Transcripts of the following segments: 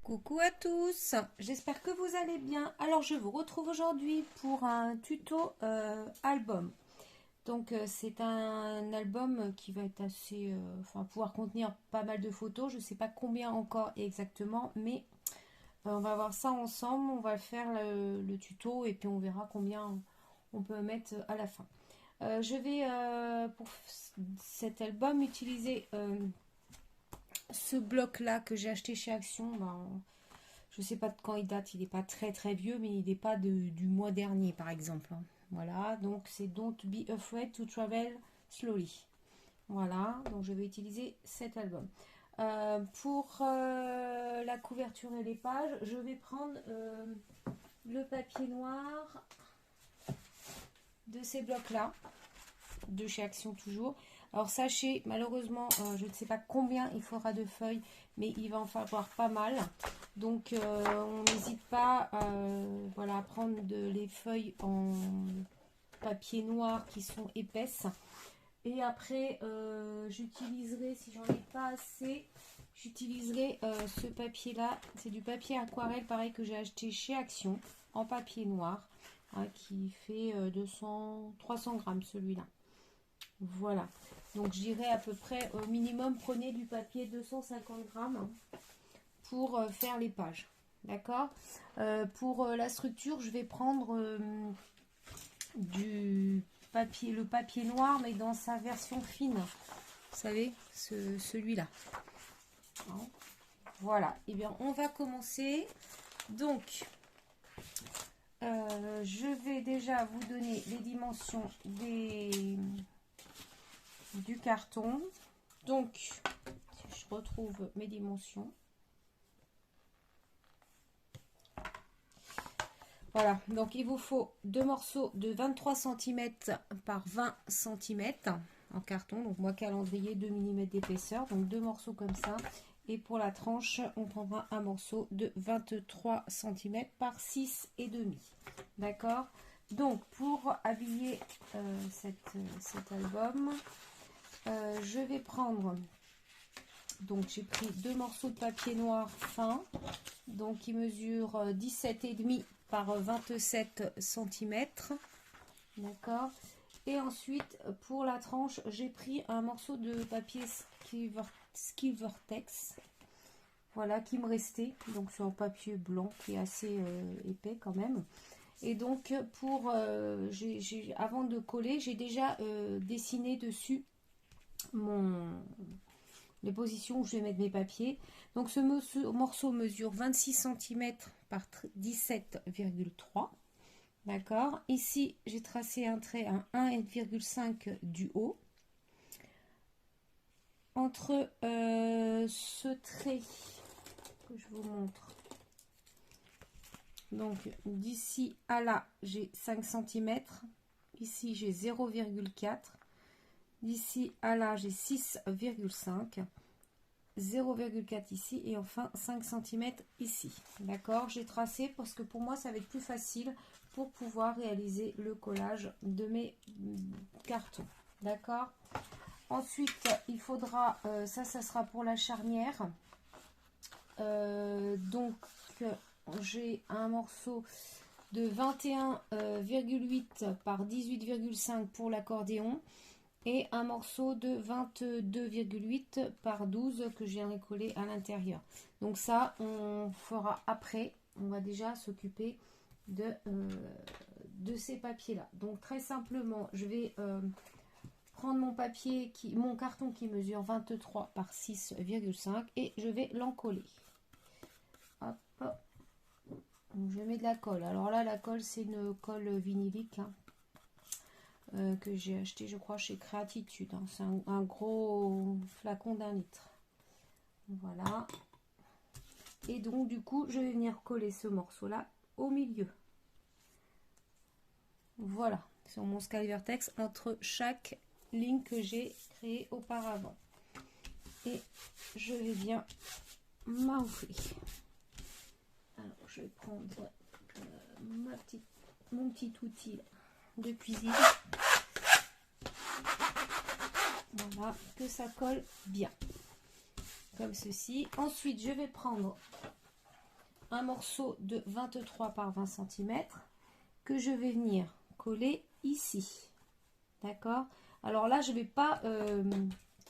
Coucou à tous, j'espère que vous allez bien. Alors je vous retrouve aujourd'hui pour un tuto album. Donc c'est un album qui va être assez, enfin pouvoir contenir pas mal de photos. Je ne sais pas combien encore exactement, mais on va voir ça ensemble. On va faire le tuto et puis on verra combien on peut mettre à la fin. Je vais pour cet album utiliser ce bloc là que j'ai acheté chez Action. Je ne sais pas de quand il date, il n'est pas très très vieux, mais il n'est pas du mois dernier par exemple. Voilà, donc c'est Don't Be Afraid to Travel Slowly. Voilà, donc je vais utiliser cet album. Pour la couverture et les pages, je vais prendre le papier noir de ces blocs-là, de chez Action toujours. Alors sachez, malheureusement, je ne sais pas combien il faudra de feuilles, mais il va en falloir pas mal. Donc on n'hésite pas voilà, à prendre les feuilles en papier noir qui sont épaisses. Et après, j'utiliserai, si j'en ai pas assez, j'utiliserai ce papier-là. C'est du papier aquarelle, pareil, que j'ai acheté chez Action, en papier noir, hein, qui fait 300 grammes celui-là. Voilà. Donc j'irai à peu près au minimum, prenez du papier 250 grammes pour faire les pages. D'accord. Pour la structure, je vais prendre le papier noir, mais dans sa version fine. Vous savez, celui-là. Voilà. Et bien, on va commencer. Donc, je vais déjà vous donner les dimensions du carton. Donc, si je retrouve mes dimensions. Voilà, donc il vous faut deux morceaux de 23 cm par 20 cm en carton. Donc moi, calendrier 2 mm d'épaisseur, donc deux morceaux comme ça. Et pour la tranche, on prendra un morceau de 23 cm par 6,5. D'accord. Donc pour habiller cet album, je vais prendre, donc j'ai pris deux morceaux de papier noir fin, donc qui mesure 17,5 par 27 cm. D'accord. Et ensuite, pour la tranche, j'ai pris un morceau de papier Skilvertex. Voilà, qui me restait. Donc, c'est un papier blanc qui est assez épais quand même. Et donc, pour avant de coller, j'ai déjà dessiné dessus les positions où je vais mettre mes papiers. Donc ce morceau mesure 26 cm par 17,3. D'accord. Ici, j'ai tracé un trait à 1,5 du haut. Entre ce trait que je vous montre, donc d'ici à là, j'ai 5 cm. Ici, j'ai 0,4. D'ici à là, j'ai 6,5. 0,4 ici et enfin 5 cm ici. D'accord, j'ai tracé parce que pour moi ça va être plus facile pour pouvoir réaliser le collage de mes cartons. D'accord. Ensuite il faudra, ça sera pour la charnière. Donc j'ai un morceau de 21,8 par 18,5 pour l'accordéon. Et un morceau de 22,8 par 12 que j'ai recollé à l'intérieur. Donc ça, on fera après. On va déjà s'occuper de ces papiers-là. Donc très simplement, je vais prendre mon carton qui mesure 23 par 6,5 et je vais l'encoller. Hop. Donc je mets de la colle. Alors là, la colle, c'est une colle vinylique, hein. Que j'ai acheté, je crois, chez Créatitude. Hein. C'est un gros flacon d'1 litre. Voilà. Et donc, du coup, je vais venir coller ce morceau-là au milieu. Voilà. Sur mon Skilvertex, entre chaque ligne que j'ai créée auparavant. Et je vais bien m'enfler. Alors, je vais prendre mon petit outil de cuisine. Voilà, que ça colle bien comme ceci. Ensuite je vais prendre un morceau de 23 par 20 cm que je vais venir coller ici. D'accord? Alors là, je ne vais pas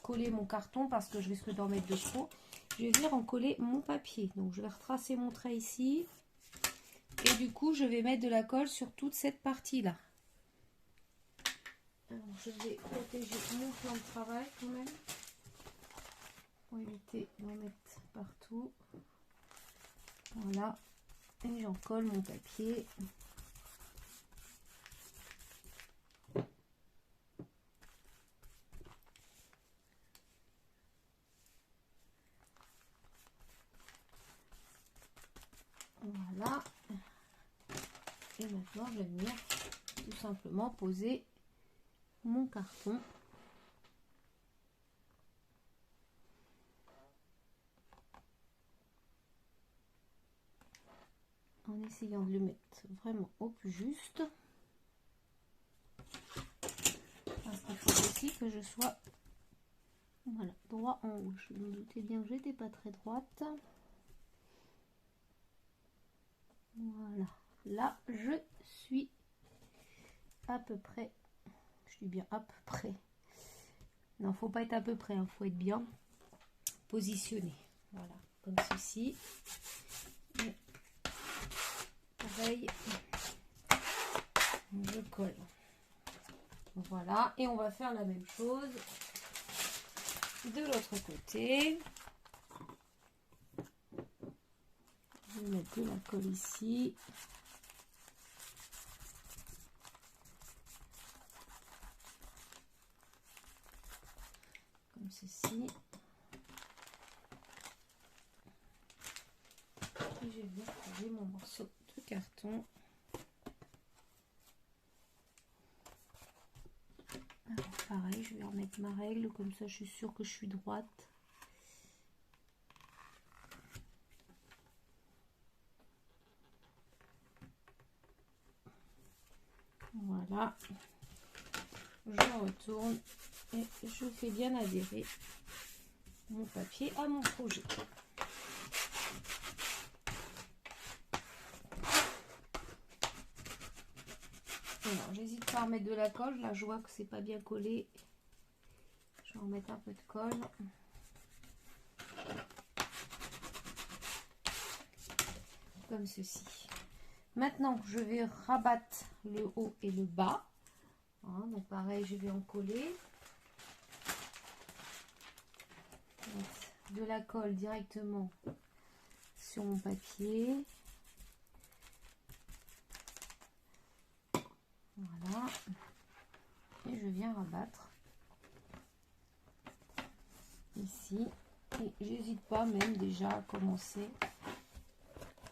coller mon carton parce que je risque d'en mettre de trop. Je vais venir en coller mon papier. Donc, je vais retracer mon trait ici. Et du coup, je vais mettre de la colle sur toute cette partie-là. Alors, je vais protéger mon plan de travail quand même. Pour éviter d'en mettre partout. Voilà. Et j'en colle mon papier. Voilà. Et maintenant, je vais venir tout simplement poser mon carton. En essayant de le mettre vraiment au plus juste. Parce qu'il faut aussi que je sois voilà, droit en haut. Je me doutais bien que j'étais pas très droite. Voilà. Là, je suis à peu près. Je suis bien à peu près. Non, faut pas être à peu près, hein, faut être bien positionné. Voilà, comme ceci. Et pareil, je colle. Voilà, et on va faire la même chose de l'autre côté. Je vais mettre de la colle ici. Comme ceci. Et je vais poser mon morceau de carton. Alors pareil, je vais remettre ma règle, comme ça je suis sûre que je suis droite. Voilà. Je retourne et je fais bien adhérer mon papier à mon projet. Alors, j'hésite pas à remettre de la colle. Là, je vois que c'est pas bien collé. Je vais en mettre un peu de colle. Comme ceci. Maintenant, je vais rabattre le haut et le bas. Hein, donc, pareil, je vais en coller. Mettre de la colle directement sur mon papier. Voilà. Et je viens rabattre ici. Et j'hésite pas même déjà à commencer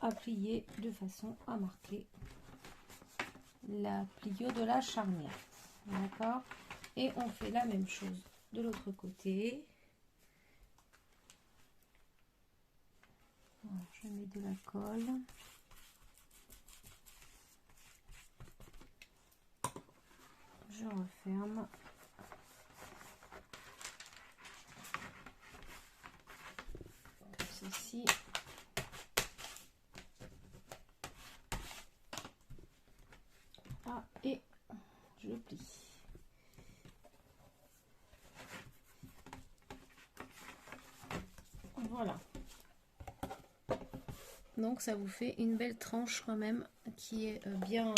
à plier de façon à marquer la pliure de la charnière. D'accord? Et on fait la même chose de l'autre côté. Voilà, je mets de la colle. Je referme. Comme ceci. Ah, et je plie. Voilà. Donc ça vous fait une belle tranche quand même qui est bien...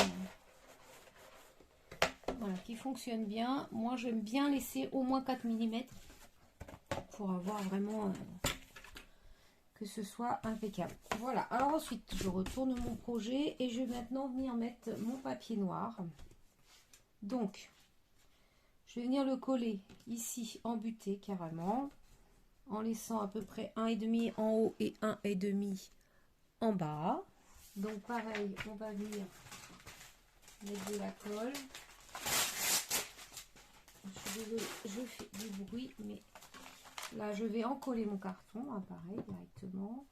Voilà, qui fonctionne bien. Moi, j'aime bien laisser au moins 4 mm pour avoir vraiment que ce soit impeccable. Voilà, alors ensuite, je retourne mon projet et je vais maintenant venir mettre mon papier noir. Donc, je vais venir le coller ici en butée carrément, en laissant à peu près 1,5 en haut et 1,5 en bas. Donc, pareil, on va venir mettre de la colle. Je suis désolée, je fais du bruit, mais là, je vais en coller mon carton, hein, pareil, directement.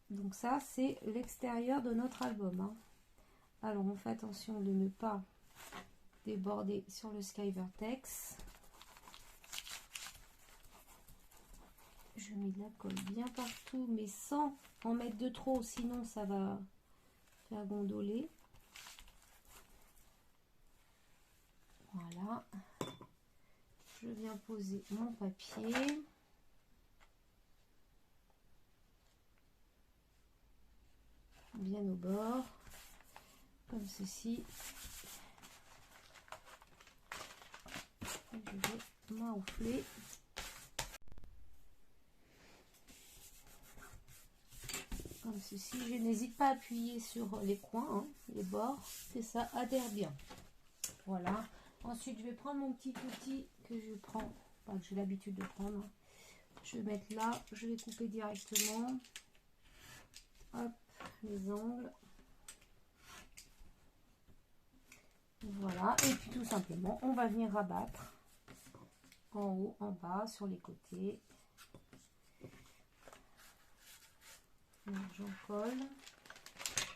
Donc ça, c'est l'extérieur de notre album. Hein. Alors, on fait attention de ne pas déborder sur le Sky Vertex. Je mets de la colle bien partout, mais sans en mettre de trop, sinon ça va faire gondoler. Voilà. Je viens poser mon papier. Bien au bord, comme ceci. Et je vais m'enfler. Comme ceci. Je n'hésite pas à appuyer sur les coins, hein, les bords, et ça adhère bien. Voilà. Ensuite, je vais prendre mon petit outil que je prends, enfin, que j'ai l'habitude de prendre. Je vais mettre là, je vais couper directement. Hop, les angles. Voilà. Et puis tout simplement, on va venir rabattre en haut, en bas, sur les côtés. J'en colle.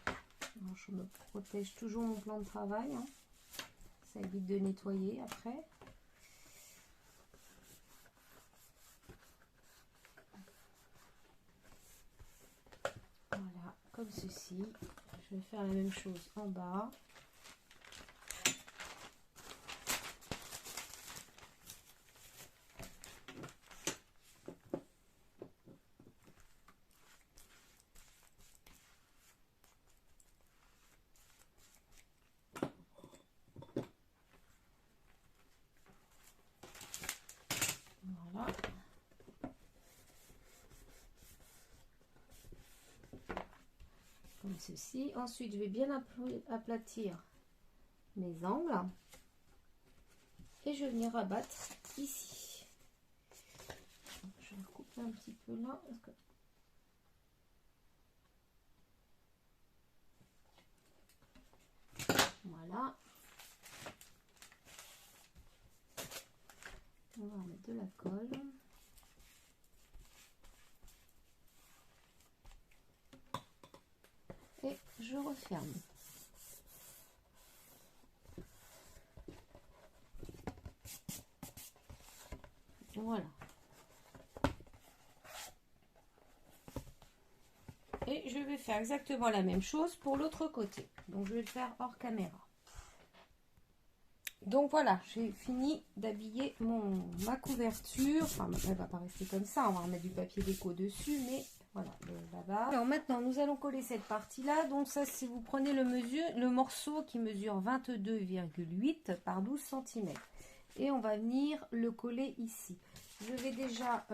Alors, je me protège toujours mon plan de travail, hein. Ça évite de nettoyer après. Voilà, comme ceci. Je vais faire la même chose en bas. Voilà. Comme ceci. Ensuite, je vais bien aplatir mes angles. Et je vais venir rabattre ici. Je vais couper un petit peu là. Parce que... Voilà. On va mettre de la colle. Et je referme. Voilà. Et je vais faire exactement la même chose pour l'autre côté. Donc je vais le faire hors caméra. Donc voilà, j'ai fini d'habiller ma couverture. Enfin, elle va pas rester comme ça, on va remettre du papier déco dessus, mais voilà, là-bas. Alors maintenant, nous allons coller cette partie-là. Donc ça, si vous prenez le morceau qui mesure 22,8 par 12 cm. Et on va venir le coller ici. Je vais déjà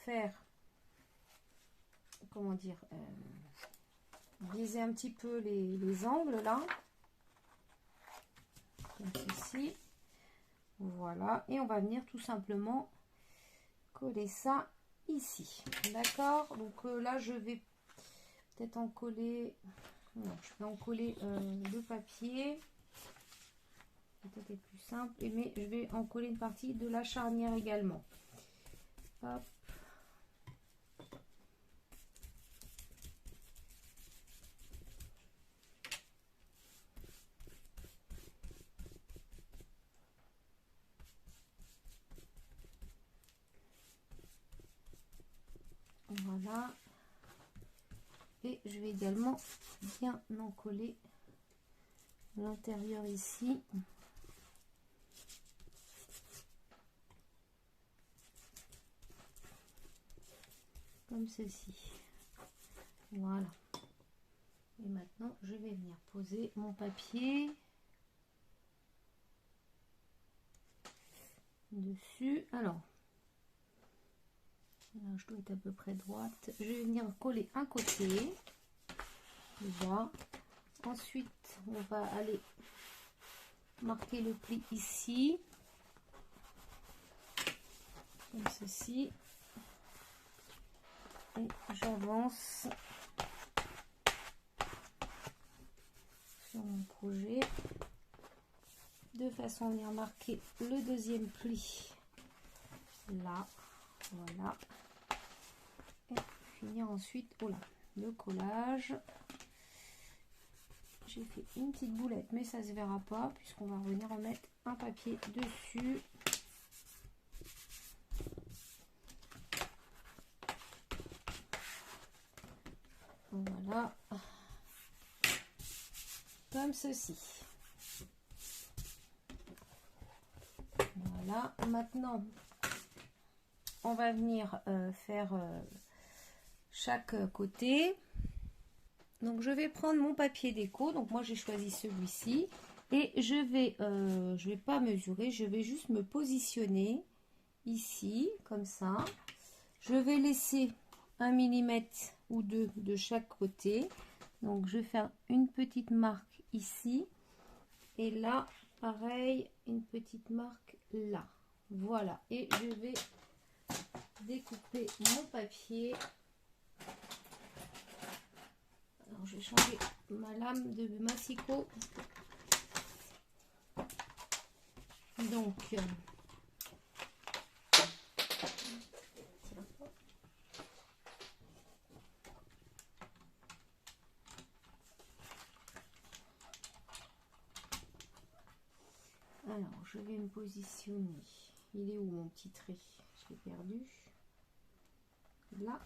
faire, comment dire, biaiser un petit peu les angles là. Comme ceci. Voilà. Et on va venir tout simplement coller ça ici. D'accord. Donc là, je vais peut-être en coller... Non, je vais en coller le papier. Peut-être être plus simple. Mais je vais en coller une partie de la charnière également. Hop. Voilà. Et je vais également bien en coller l'intérieur ici. Comme ceci. Voilà. Et maintenant, je vais venir poser mon papier dessus. Alors, là, je dois être à peu près droite. Je vais venir coller un côté. Déjà. Ensuite, on va aller marquer le pli ici. Comme ceci. Et j'avance sur mon projet de façon à venir marquer le deuxième pli là. Voilà. Et finir ensuite, voilà, le collage. J'ai fait une petite boulette, mais ça se verra pas puisqu'on va revenir remettre un papier dessus. Voilà. Comme ceci. Voilà. Maintenant, on va venir faire chaque côté. Donc, je vais prendre mon papier déco. Donc, moi, j'ai choisi celui-ci. Et je vais pas mesurer, je vais juste me positionner ici, comme ça. Je vais laisser 1 mm ou 2 de chaque côté. Donc, je vais faire une petite marque ici. Et là, pareil, une petite marque là. Voilà. Et je vais découper mon papier. Alors, je vais changer ma lame de massicot. Donc, alors, je vais me positionner. Il est où mon petit trait? Je l'ai perdu. Là.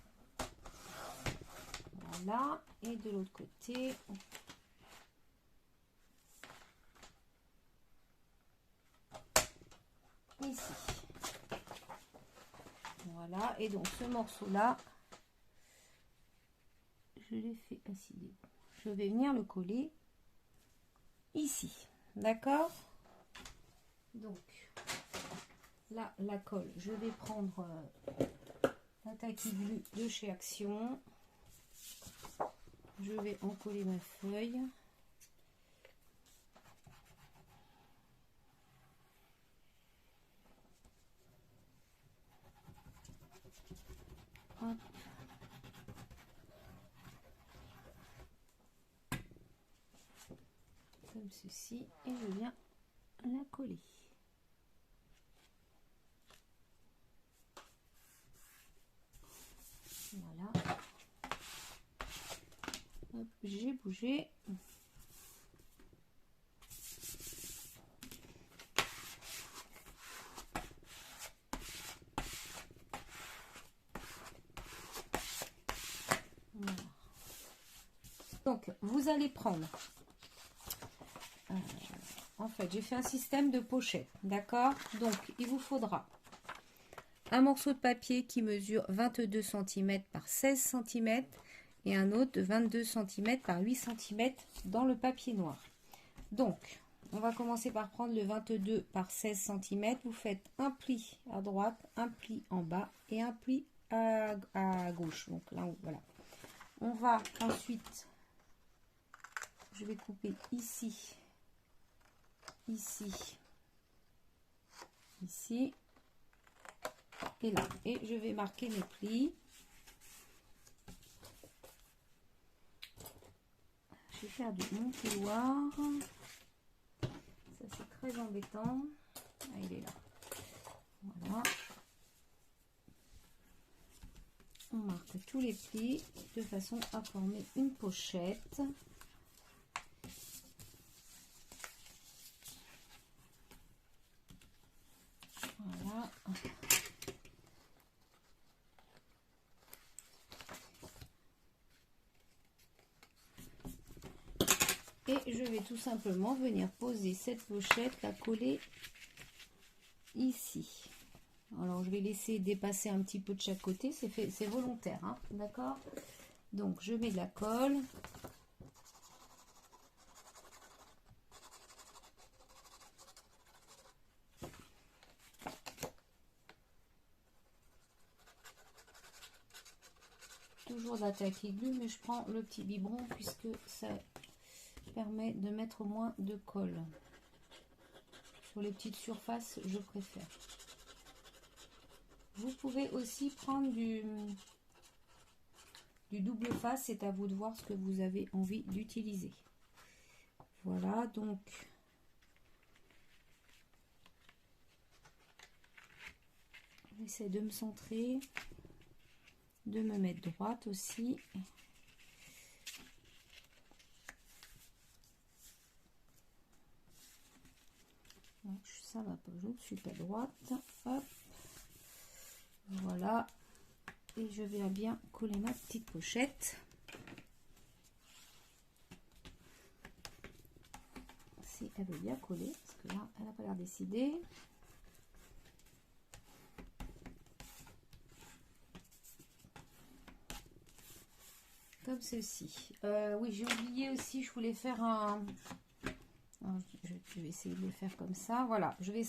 Voilà. Et de l'autre côté. Ici. Voilà. Et donc, ce morceau-là, je l'ai fait acider. Je vais venir le coller ici. D'accord? Donc, là, la colle, je vais prendre la Tacky Glue de chez Action. Je vais en coller ma feuille. Hop. Comme ceci. Et je viens la coller. Voilà. Hop, j'ai bougé. Voilà. Donc, vous allez prendre... en fait, j'ai fait un système de pochette. D'accord? Donc, il vous faudra un morceau de papier qui mesure 22 cm par 16 cm et un autre de 22 cm par 8 cm dans le papier noir. Donc, on va commencer par prendre le 22 par 16 cm. Vous faites un pli à droite, un pli en bas et un pli à gauche. Donc là, voilà. On va ensuite, je vais couper ici, ici, ici et là. Et je vais marquer mes plis. J'ai perdu mon couloir. Ça, c'est très embêtant. Ah, il est là. Voilà. On marque tous les plis de façon à former une pochette. Voilà. Et je vais tout simplement venir poser cette pochette, la coller ici. Alors, je vais laisser dépasser un petit peu de chaque côté, c'est volontaire, hein, d'accord? Donc, je mets de la colle. Toujours de la Tacky Glue, mais je prends le petit biberon puisque ça permet de mettre moins de colle. Sur les petites surfaces, je préfère. Vous pouvez aussi prendre du double face, c'est à vous de voir ce que vous avez envie d'utiliser. Voilà, donc j'essaie de me centrer, de me mettre droite aussi. Ça va pas, je ne suis pas droite. Hop. Voilà. Et je vais bien coller ma petite pochette. si elle veut bien coller, parce que là, elle n'a pas l'air décidée. Comme ceci. Oui, j'ai oublié aussi, je voulais faire un... Je vais essayer de le faire comme ça. Voilà, je vais...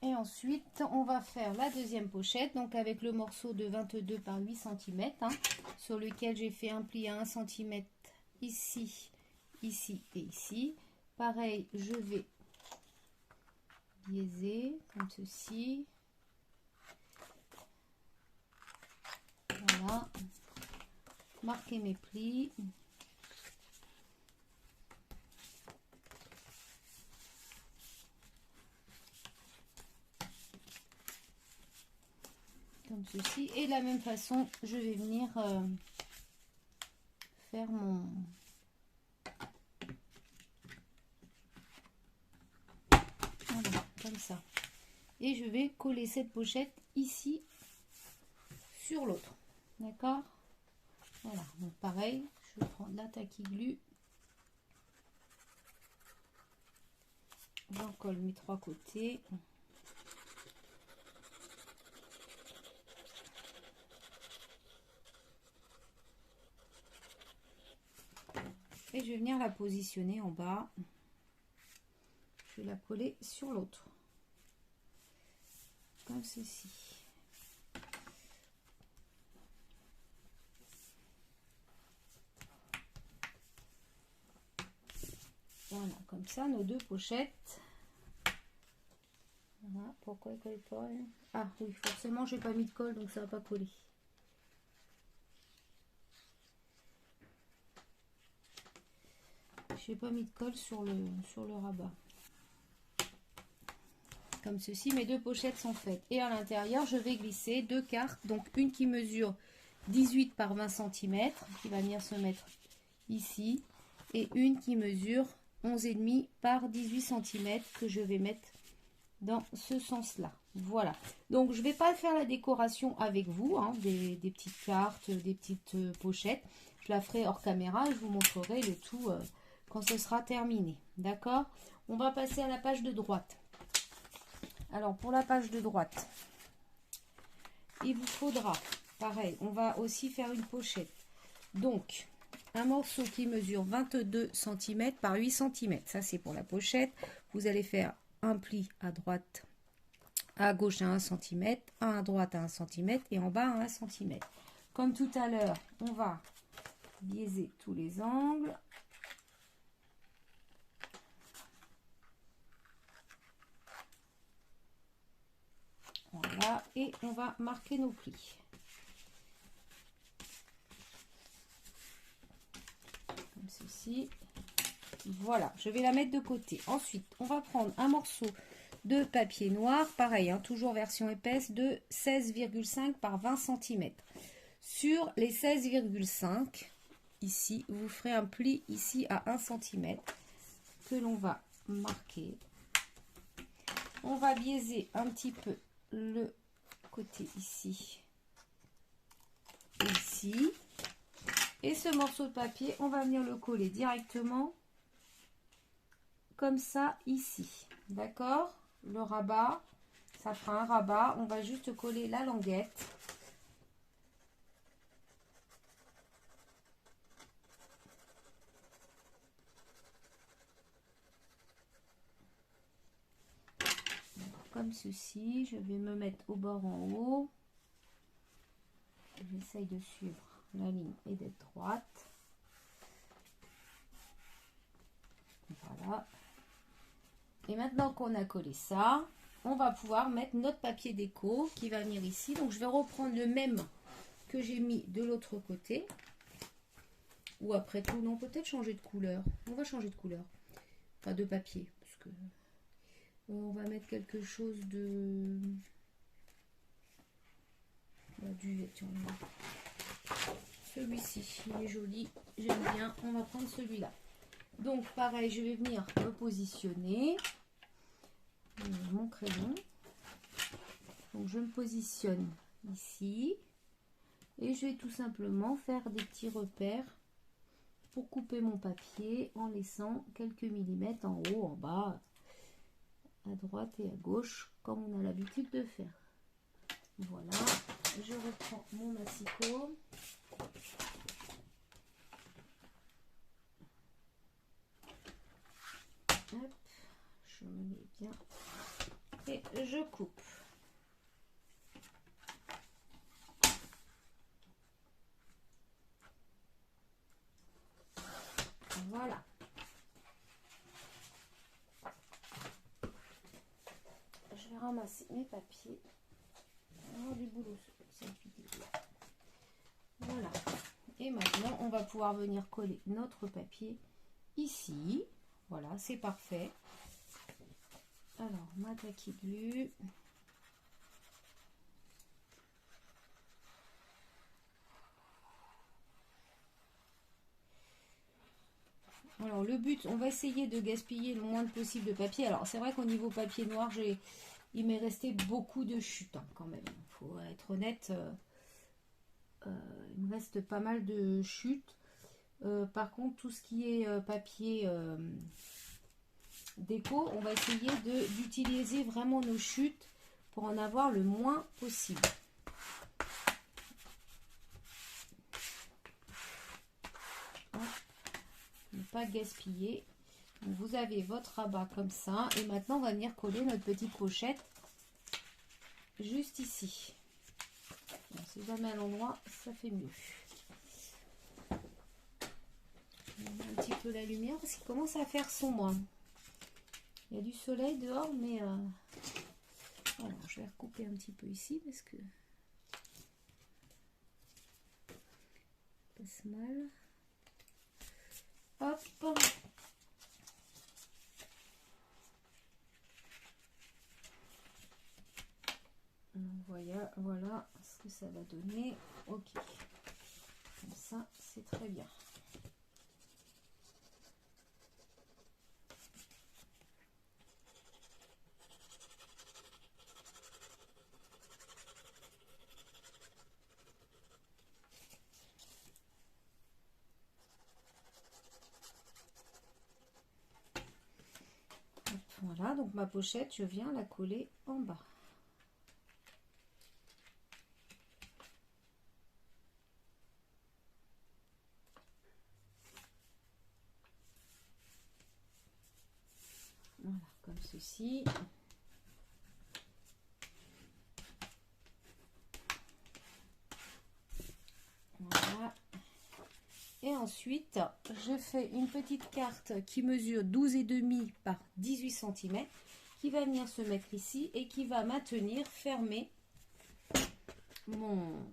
Et ensuite, on va faire la deuxième pochette, donc avec le morceau de 22 par 8 cm, hein, sur lequel j'ai fait un pli à 1 cm ici, ici et ici. Pareil, je vais biaiser comme ceci. Voilà. Marquer mes plis. Comme ceci. Et de la même façon, je vais venir faire mon... Voilà, comme ça. Et je vais coller cette pochette ici sur l'autre. D'accord? Voilà, donc pareil, je prends de la tacky glue. J'en colle mes 3 côtés. Et je vais venir la positionner en bas. Je vais la coller sur l'autre. Comme ceci. Voilà, comme ça, nos 2 pochettes. Voilà, pourquoi elle colle pas? Ah oui, forcément, j'ai pas mis de colle, donc ça va pas coller. J'ai pas mis de colle sur le rabat. Comme ceci, mes 2 pochettes sont faites. Et à l'intérieur, je vais glisser 2 cartes. Donc une qui mesure 18 par 20 cm, qui va venir se mettre ici. Et une qui mesure 11,5 par 18 cm, que je vais mettre dans ce sens-là. Voilà. Donc je vais pas faire la décoration avec vous, hein, des petites cartes, des petites pochettes. Je la ferai hors caméra et je vous montrerai le tout quand ce sera terminé. D'accord? On va passer à la page de droite. Alors, pour la page de droite, il vous faudra, pareil, on va aussi faire une pochette. Donc, un morceau qui mesure 22 cm par 8 cm. Ça, c'est pour la pochette. Vous allez faire un pli à droite, à gauche à 1 cm, un à droite à 1 cm et en bas à 1 cm. Comme tout à l'heure, on va biaiser tous les angles. Voilà, et on va marquer nos plis. Comme ceci. Voilà, je vais la mettre de côté. Ensuite, on va prendre un morceau de papier noir, pareil, hein, toujours version épaisse, de 16,5 par 20 cm. Sur les 16,5, ici, vous ferez un pli ici à 1 cm que l'on va marquer. On va biaiser un petit peu le côté ici et ici. Et ce morceau de papier, on va venir le coller directement comme ça ici. D'accord? Le rabat, ça fera un rabat. On va juste coller la languette. Comme ceci, je vais me mettre au bord en haut. J'essaye de suivre la ligne et d'être droite. Voilà. Et maintenant qu'on a collé ça, on va pouvoir mettre notre papier déco qui va venir ici. Donc je vais reprendre le même que j'ai mis de l'autre côté. Ou après tout, non, peut-être changer de couleur. On va changer de couleur. Enfin de papier. Parce que on va mettre quelque chose de... Celui-ci, il est joli, j'aime bien. On va prendre celui-là. Donc pareil, je vais venir me positionner. Mon crayon. Donc je me positionne ici. Et je vais tout simplement faire des petits repères pour couper mon papier en laissant quelques millimètres en haut, en bas, à droite et à gauche, comme on a l'habitude de faire. Voilà, je reprends mon massicot. Hop, je me mets bien et je coupe. Voilà. Je vais ramasser mes papiers. Alors, du boulot sur cette vidéo. Voilà. Et maintenant, on va pouvoir venir coller notre papier ici. Voilà, c'est parfait. Alors, ma taquille glue. Alors, le but, on va essayer de gaspiller le moins possible de papier. Alors, c'est vrai qu'au niveau papier noir, il m'est resté beaucoup de chutes hein, quand même. Il faut être honnête. Il me reste pas mal de chutes. Par contre, tout ce qui est papier déco, on va essayer d'utiliser vraiment nos chutes pour en avoir le moins possible. Ne pas gaspiller. Donc, vous avez votre rabat comme ça. Et maintenant, on va venir coller notre petite pochette juste ici. Bon, si jamais à l'endroit, ça fait mieux. On met un petit peu la lumière parce qu'il commence à faire sombre. Il y a du soleil dehors, mais alors, je vais recouper un petit peu ici parce que ça passe mal. Hop. Donc voilà ce que ça va donner. Ok. Comme ça, c'est très bien. Voilà, donc ma pochette, je viens la coller en bas. Voilà, comme ceci. Voilà. Et ensuite, je fais une petite carte qui mesure 12,5 par 18 cm, qui va venir se mettre ici et qui va maintenir fermé mon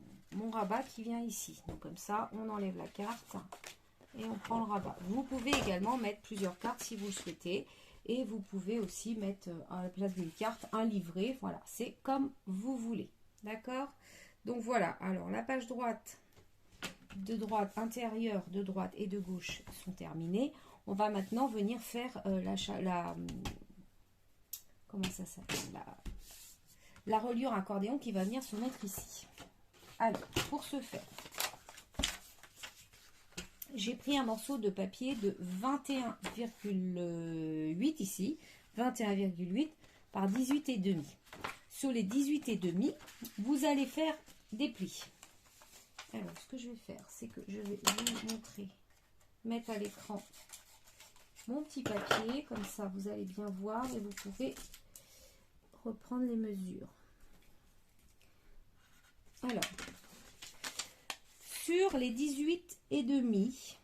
rabat qui vient ici. Donc comme ça, on enlève la carte et on prend le rabat. Vous pouvez également mettre plusieurs cartes si vous le souhaitez. Et vous pouvez aussi mettre à la place d'une carte un livret. Voilà, c'est comme vous voulez. D'accord? Donc voilà, alors la page droite, de droite, intérieure, de droite et de gauche sont terminées. On va maintenant venir faire comment ça s'appelle, la reliure accordéon qui va venir se mettre ici. Alors, pour ce faire, j'ai pris un morceau de papier de 21,8 ici, 21,8 par 18,5. Sur les 18,5, vous allez faire des plis. Alors, ce que je vais faire, c'est que je vais vous montrer, mettre à l'écran mon petit papier. Comme ça, vous allez bien voir et vous pouvez reprendre les mesures. Alors, sur les 18,5,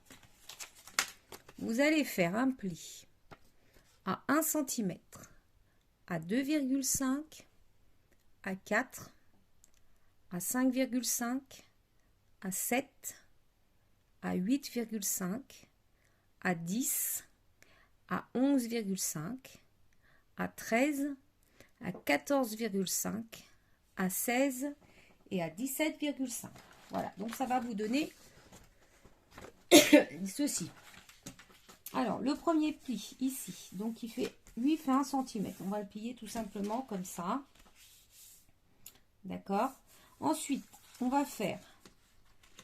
vous allez faire un pli à 1 cm, à 2,5, à 4, à 5,5, à 7, à 8,5, à 10, à 11,5, à 13, à 14,5, à 16 et à 17,5. Voilà, donc ça va vous donner ceci. Alors, le premier pli ici, donc il fait 8 fait 1 cm. On va le plier tout simplement comme ça. D'accord. Ensuite, on va faire,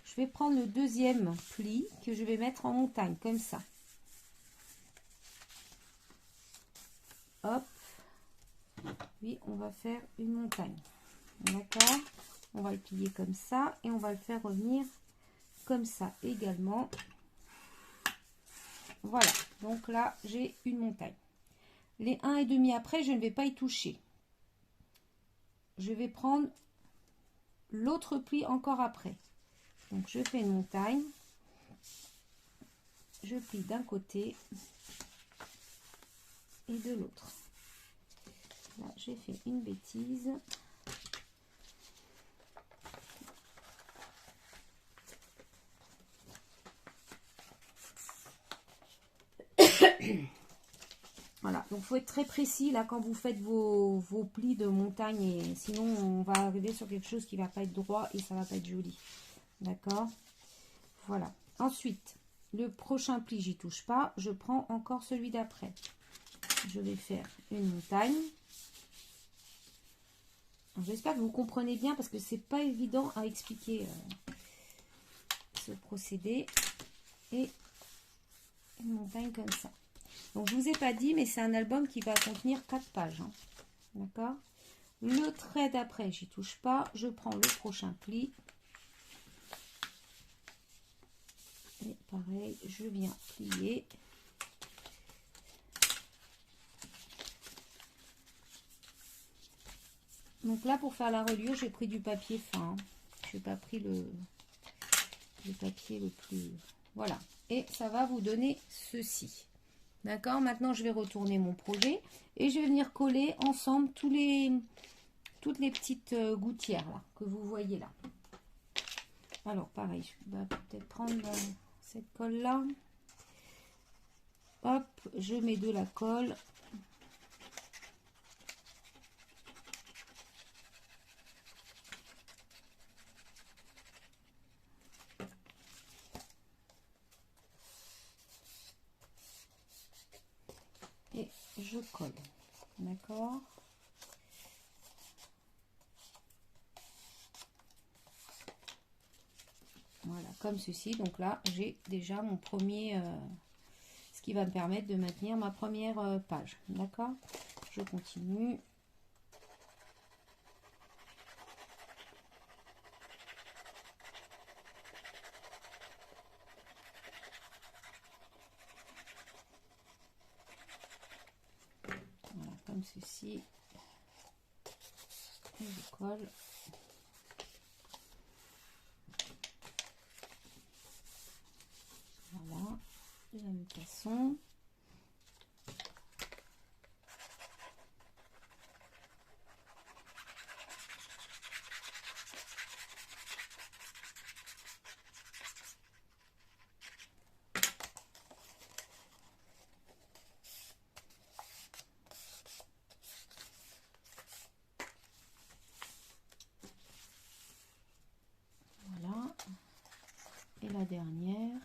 je vais prendre le deuxième pli que je vais mettre en montagne, comme ça. Hop. Puis, on va faire une montagne. D'accord? On va le plier comme ça et on va le faire revenir comme ça également. Voilà. Donc là, j'ai une montagne. Les 1,5 après, je ne vais pas y toucher. Je vais prendre l'autre pli encore après. Donc, je fais une montagne. Je plie d'un côté et de l'autre. Là, j'ai fait une bêtise. Voilà, donc il faut être très précis là quand vous faites vos plis de montagne, et sinon on va arriver sur quelque chose qui va pas être droit et ça va pas être joli. D'accord? Voilà. Ensuite, le prochain pli, j'y touche pas. Je prends encore celui d'après. Je vais faire une montagne. J'espère que vous comprenez bien parce que c'est pas évident à expliquer ce procédé. Et une montagne comme ça. Donc je vous ai pas dit, mais c'est un album qui va contenir 4 pages. Hein. D'accord? Le trait d'après, j'y touche pas. Je prends le prochain pli. Et pareil, je viens plier. Donc là, pour faire la reliure, j'ai pris du papier fin. Je n'ai pas pris le papier le plus... Voilà. Et ça va vous donner ceci. D'accord? Maintenant, je vais retourner mon projet. Et je vais venir coller ensemble toutes les petites gouttières là, que vous voyez là. Alors, pareil, je vais peut-être prendre cette colle-là. Hop, je mets de la colle. Et je colle. D'accord? Voilà, comme ceci. Donc là, j'ai déjà mon premier... ce qui va me permettre de maintenir ma première page. D'accord? Je continue. Voilà, comme ceci. Et je colle. Voilà, de la même façon. Voilà. Et la dernière.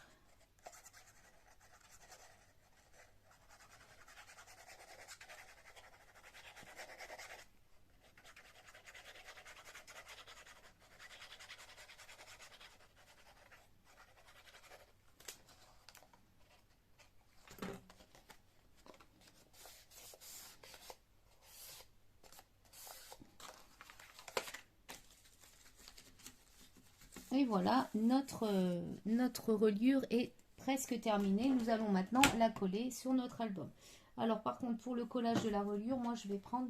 Et voilà, notre reliure est presque terminée. Nous allons maintenant la coller sur notre album. Alors par contre, pour le collage de la reliure, moi je vais prendre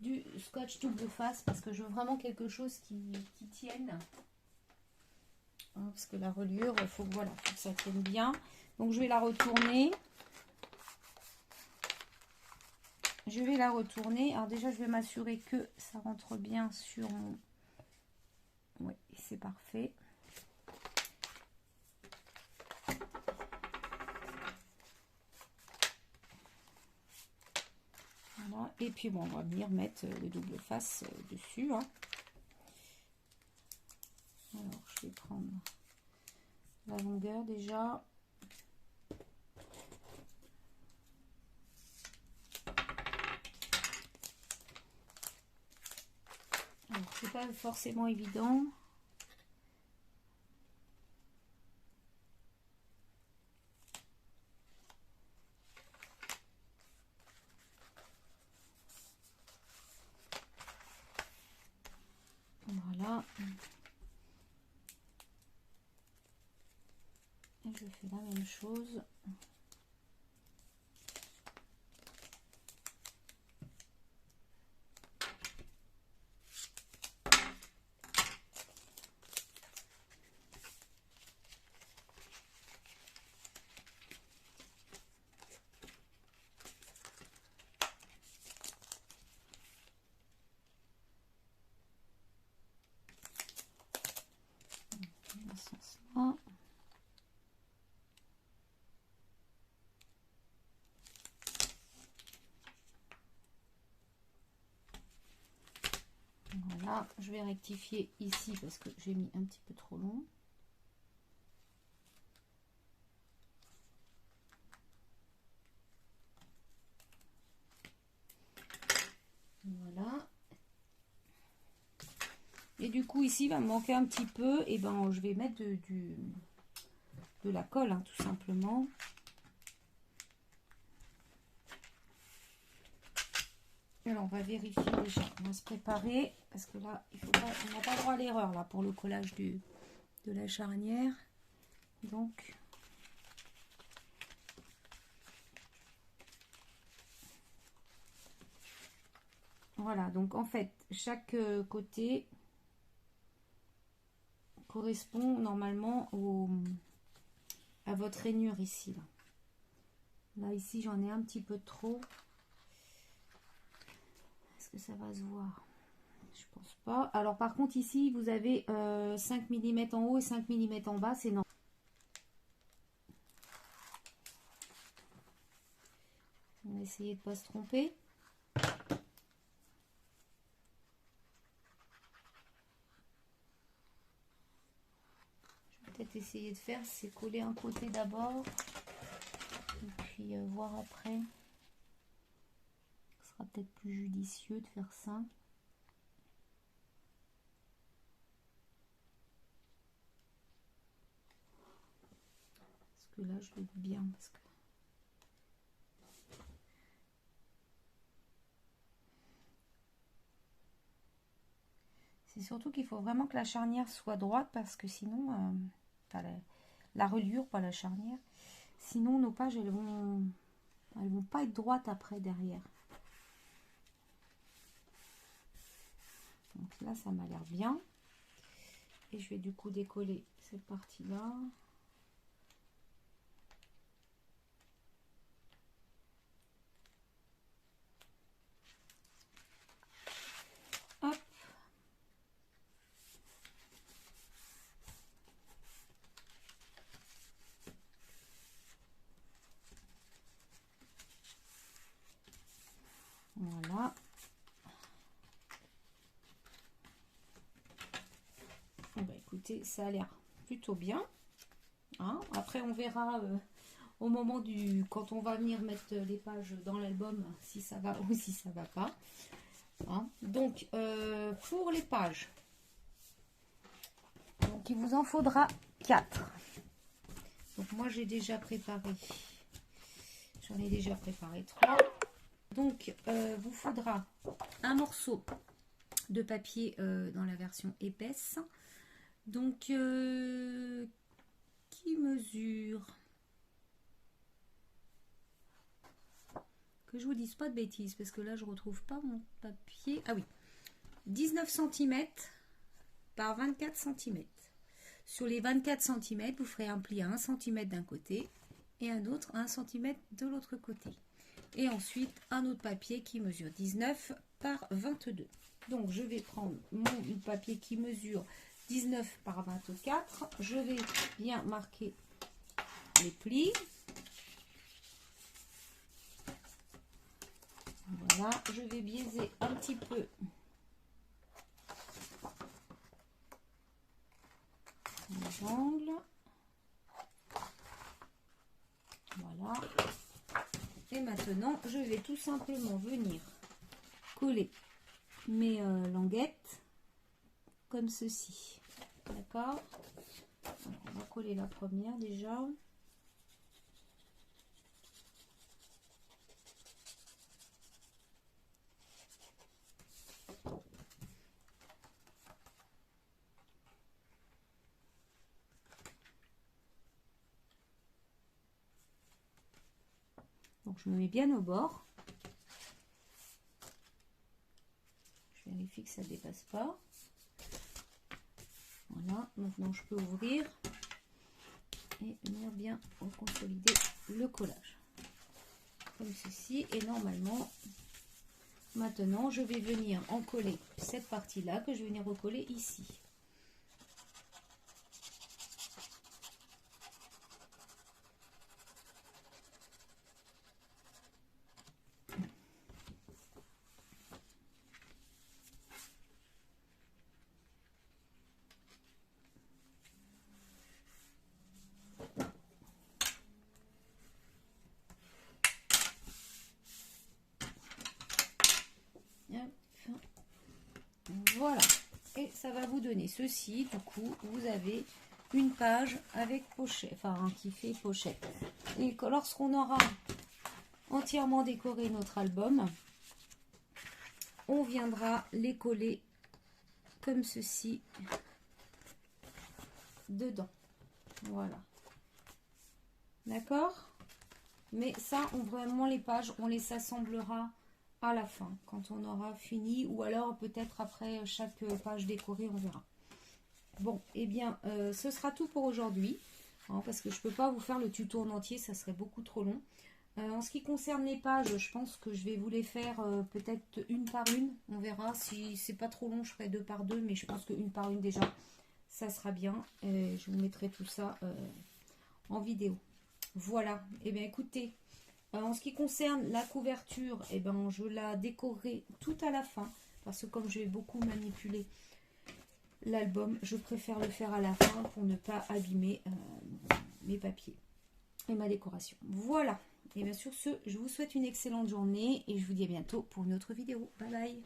du scotch double face parce que je veux vraiment quelque chose qui tienne. Hein, parce que la reliure, il faut, voilà, faut que ça tienne bien. Donc je vais la retourner. Je vais la retourner. Alors déjà, je vais m'assurer que ça rentre bien sur mon... Oui, c'est parfait. Voilà. Et puis bon, on va venir mettre le double face dessus. Hein. Alors, je vais prendre la longueur déjà. Alors, c'est pas forcément évident. je fais la même chose. Dans ce sens-là. Voilà, je vais rectifier ici parce que j'ai mis un petit peu trop long. Voilà. Et du coup, ici, il va me manquer un petit peu. Et ben, je vais mettre de la colle, hein, tout simplement. Alors, on va vérifier déjà. On va se préparer. Parce que là, il faut pas, on n'a pas droit à l'erreur là pour le collage de la charnière. Donc, voilà. Donc, en fait, chaque côté correspond normalement à votre rainure ici. Là, ici, j'en ai un petit peu trop. Est-ce que ça va se voir? Je pense pas. Alors, par contre, ici, vous avez 5 mm en haut et 5 mm en bas. C'est normal. On va essayer de ne pas se tromper. Peut-être essayer de faire, c'est coller un côté d'abord et puis voir après. Ce sera peut-être plus judicieux de faire ça. Parce que là, je vais être bien. Parce que c'est surtout qu'il faut vraiment que la charnière soit droite parce que sinon, la reliure, pas la charnière, sinon nos pages elles vont pas être droites après derrière. Donc là ça m'a l'air bien et je vais du coup décoller cette partie là. Hop. Voilà. Bon, bah, écoutez, ça a l'air plutôt bien. Hein, après, on verra au moment quand on va venir mettre les pages dans l'album si ça va ou si ça va pas. Hein, donc, pour les pages, donc il vous en faudra 4. Donc, moi, j'ai déjà préparé. J'en ai déjà préparé 3. Donc, vous faudra un morceau de papier dans la version épaisse. Donc, qui mesure, que je vous dise pas de bêtises, parce que là, je retrouve pas mon papier. Ah oui, 19 cm par 24 cm. Sur les 24 cm, vous ferez un pli à 1 cm d'un côté et un autre à 1 cm de l'autre côté. Et ensuite, un autre papier qui mesure 19 par 22. Donc, je vais prendre mon papier qui mesure 19 par 24. Je vais bien marquer les plis. Voilà, je vais biaiser un petit peu les angles. Voilà. Et maintenant, je vais tout simplement venir coller mes languettes comme ceci. D'accord? On va coller la première déjà. Donc je me mets bien au bord. Je vérifie que ça ne dépasse pas. Voilà, maintenant je peux ouvrir et venir bien consolider le collage. Comme ceci. Et normalement, maintenant je vais venir en coller cette partie-là que je vais venir recoller ici. Voilà, et ça va vous donner ceci. Du coup, vous avez une page avec pochette, enfin qui fait pochette. Et lorsqu'on aura entièrement décoré notre album, on viendra les coller comme ceci dedans. Voilà. D'accord? Mais ça, vraiment les pages, on les assemblera à la fin, quand on aura fini, ou alors peut-être après chaque page décorée, on verra. Bon, et bien, ce sera tout pour aujourd'hui, hein, parce que je ne peux pas vous faire le tuto en entier, ça serait beaucoup trop long. En ce qui concerne les pages, je pense que je vais vous les faire peut-être une par une, on verra. Si c'est pas trop long, je ferai deux par deux, mais je pense qu'une par une déjà, ça sera bien. Je vous mettrai tout ça en vidéo. Voilà, et bien écoutez, en ce qui concerne la couverture, ben, je la décorerai tout à la fin, parce que comme je vais beaucoup manipuler l'album, je préfère le faire à la fin pour ne pas abîmer mes papiers et ma décoration. Voilà, et bien sur ce, je vous souhaite une excellente journée et je vous dis à bientôt pour une autre vidéo. Bye bye.